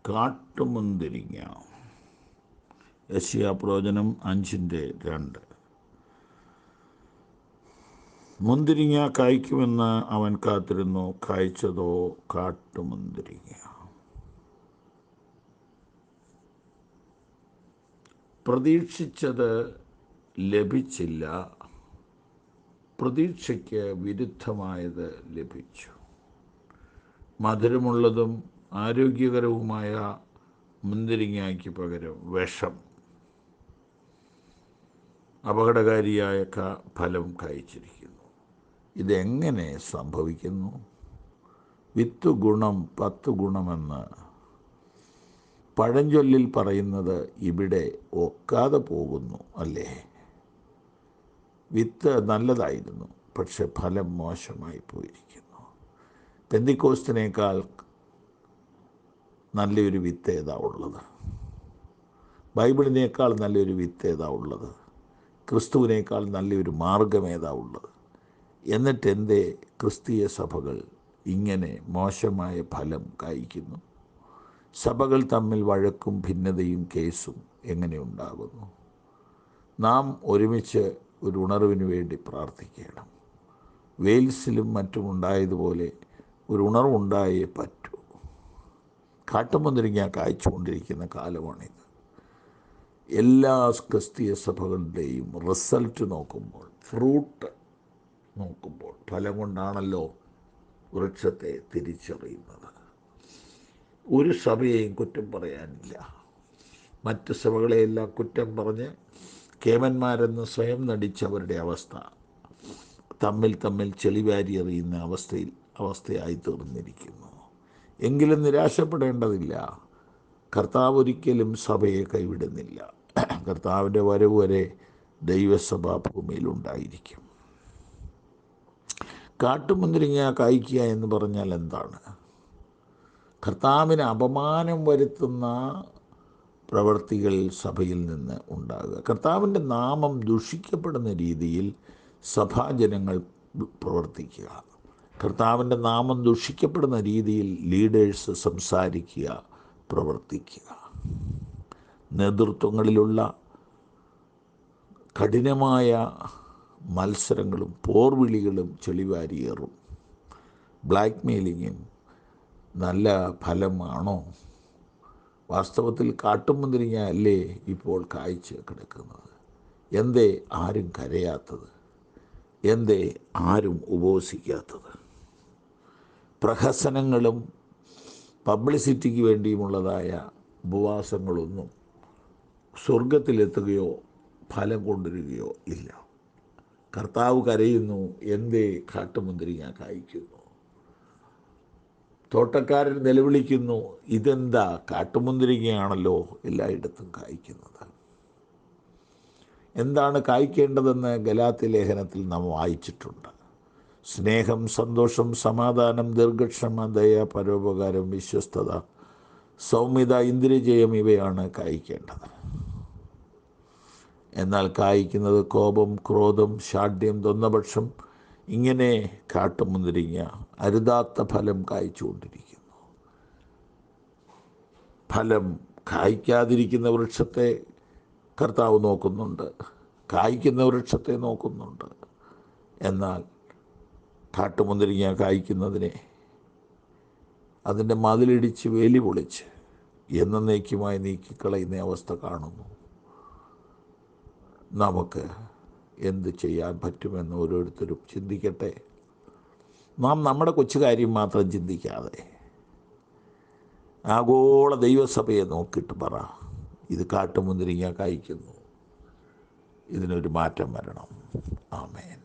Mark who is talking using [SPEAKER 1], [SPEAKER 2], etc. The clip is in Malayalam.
[SPEAKER 1] കാട്ടുമുന്തിരിങ്ങ. യെശയ്യാപ്രവചനം 5:2. മുന്തിരിങ്ങ കായ്ക്കുമെന്ന് അവൻ കാത്തിരുന്നു, കായ്ച്ചതോ കാട്ടുമുന്തിരിങ്ങ. പ്രതീക്ഷിച്ചത് ലഭിച്ചില്ല, പ്രതീക്ഷയ്ക്ക് വിരുദ്ധമായത് ലഭിച്ചു. മധുരമുള്ളതും ആരോഗ്യകരവുമായ മുന്തിരിങ്ങയ്ക്ക് പകരം വിഷം, അപകടകാരിയായ ഫലം കായ്ച്ചിരിക്കുന്നു. ഇതെങ്ങനെ സംഭവിക്കുന്നു? വിത്ത് ഗുണം 10 ഗുണമെന്ന് പഴഞ്ചൊല്ലിൽ പറയുന്നത് ഇവിടെ ഒക്കാതെ പോകുന്നു അല്ലേ? വിത്ത് നല്ലതായിരുന്നു, പക്ഷെ ഫലം മോശമായി പോയിരിക്കുന്നു. പെന്തിക്കോസ്തിനേക്കാൾ നല്ലൊരു വിത്ത് ഏതാ ഉള്ളത്? ബൈബിളിനേക്കാൾ നല്ലൊരു വിത്ത് ഏതാ ഉള്ളത്? ക്രിസ്തുവിനേക്കാൾ നല്ലൊരു മാർഗം ഏതാ ഉള്ളത്? എന്നിട്ട് എന്തേ ക്രിസ്തീയ സഭകൾ ഇങ്ങനെ മോശമായ ഫലം കായ്ക്കുന്നു? സഭകൾ തമ്മിൽ വഴക്കും ഭിന്നതയും കേസും എങ്ങനെ ഉണ്ടാകുന്നു? നാം ഒരുമിച്ച് ഒരു ഉണർവിന് വേണ്ടി പ്രാർത്ഥിക്കണം. വെയിൽസിലും മറ്റും ഉണ്ടായതുപോലെ ഒരു ഉണർവുണ്ടായേ പറ്റൂ. കാട്ടുമുന്തിരിങ്ങ കായ്ച്ചുകൊണ്ടിരിക്കുന്ന കാലമാണിത്. എല്ലാ ക്രിസ്തീയ സഭകളുടെയും റിസൾട്ട് നോക്കുമ്പോൾ, ഫ്രൂട്ട് നോക്കുമ്പോൾ, ഫലം കൊണ്ടാണല്ലോ വൃക്ഷത്തെ തിരിച്ചറിയുന്നത്. ഒരു സഭയെയും കുറ്റം പറയാനില്ല. മറ്റ് സഭകളെയെല്ലാം കുറ്റം പറഞ്ഞ് കേമന്മാരെന്ന് സ്വയം നടിച്ചവരുടെ അവസ്ഥ തമ്മിൽ ചെളിവാരി എറിയുന്ന അവസ്ഥയായി തീർന്നിരിക്കുന്നു. എങ്കിലും നിരാശപ്പെടേണ്ടതില്ല. കർത്താവ് ഒരിക്കലും സഭയെ കൈവിടുന്നില്ല. കർത്താവിൻ്റെ വരവ് വരെ ദൈവസഭ ഭൂമിയിലുണ്ടായിരിക്കും. കാട്ടുമുന്തിരിങ്ങ കായ്ക്കുക എന്ന് പറഞ്ഞാൽ എന്താണ്? കർത്താവിന് അപമാനം വരുത്തുന്ന പ്രവൃത്തികൾ സഭയിൽ നിന്ന് ഉണ്ടാകുക. കർത്താവിൻ്റെ നാമം ദുഷിക്കപ്പെടുന്ന രീതിയിൽ സഭാജനങ്ങൾ പ്രവർത്തിക്കുക. കർത്താവിൻ്റെ നാമം ദുഷിക്കപ്പെടുന്ന രീതിയിൽ ലീഡേഴ്സ് സംസാരിക്കുക, പ്രവർത്തിക്കുക. നേതൃത്വങ്ങളിലുള്ള കഠിനമായ മത്സരങ്ങളും പോർവിളികളും ചെളിവാരിയേറും. ബ്ലാക്ക് മെയിലിങ്ങും നല്ല ഫലമാണോ? വാസ്തവത്തിൽ കാട്ടുമുന്തിരിങ്ങ അല്ലേ ഇപ്പോൾ കായ്ച്ച് കിടക്കുന്നത്? എന്തേ ആരും കരയാത്തത്? എന്തേ ആരും ഉപവസിക്കാത്തത്? പ്രഹസനങ്ങളും പബ്ലിസിറ്റിക്ക് വേണ്ടിയുമുള്ളതായ ഉപവാസങ്ങളൊന്നും സ്വർഗത്തിലെത്തുകയോ ഫലം കൊണ്ടുവരികയോ ഇല്ല. കർത്താവ് കരയുന്നു, എന്തേ കാട്ടുമുന്തിരിങ്ങ കായ്ക്കുന്നു? തോട്ടക്കാരൻ നിലവിളിക്കുന്നു, ഇതെന്താ കാട്ടുമുന്തിരിങ്ങയാണല്ലോ എല്ലായിടത്തും കായ്ക്കുന്നത്. എന്താണ് കായ്ക്കേണ്ടതെന്ന് ഗലാത്യ ലേഖനത്തിൽ നാം വായിച്ചിട്ടുണ്ട്. സ്നേഹം, സന്തോഷം, സമാധാനം, ദീർഘക്ഷമ, ദയ, പരോപകാരം, വിശ്വസ്തത, സൗമ്യത, ഇന്ദ്രിയജയം ഇവയാണ് കായ്ക്കേണ്ടത്. എന്നാൽ കായ്ക്കുന്നത് കോപം, ക്രോധം, ശാഠ്യം, ദ്വന്ദ്വപക്ഷം, ഇങ്ങനെ കാട്ടുമുന്തിരിങ്ങ അരുതാത്ത ഫലം കായ്ച്ചുകൊണ്ടിരിക്കുന്നു. ഫലം കായ്ക്കാതിരിക്കുന്ന വൃക്ഷത്തെ കർത്താവ് നോക്കുന്നുണ്ട്, കായ്ക്കുന്ന വൃക്ഷത്തെ നോക്കുന്നുണ്ട്. എന്നാൽ കാട്ടുമുന്തിരിങ്ങ കായ്ക്കുന്നതിനെ അതിൻ്റെ മതിലിടിച്ച് വേലി പൊളിച്ച് എന്നേക്കുമായി നീക്കിക്കളയുന്ന അവസ്ഥ കാണുന്നു. നമുക്ക് എന്ത് ചെയ്യാൻ പറ്റുമെന്ന് ഓരോരുത്തരും ചിന്തിക്കട്ടെ. നാം നമ്മുടെ കൊച്ചു കാര്യം മാത്രം ചിന്തിക്കാതെ ആഗോള ദൈവസഭയെ നോക്കിയിട്ട് പറ, ഇത് കാട്ടുമുന്തിരിങ്ങ കായ്ക്കുന്നു, ഇതിനൊരു മാറ്റം വരണം. ആമേൻ.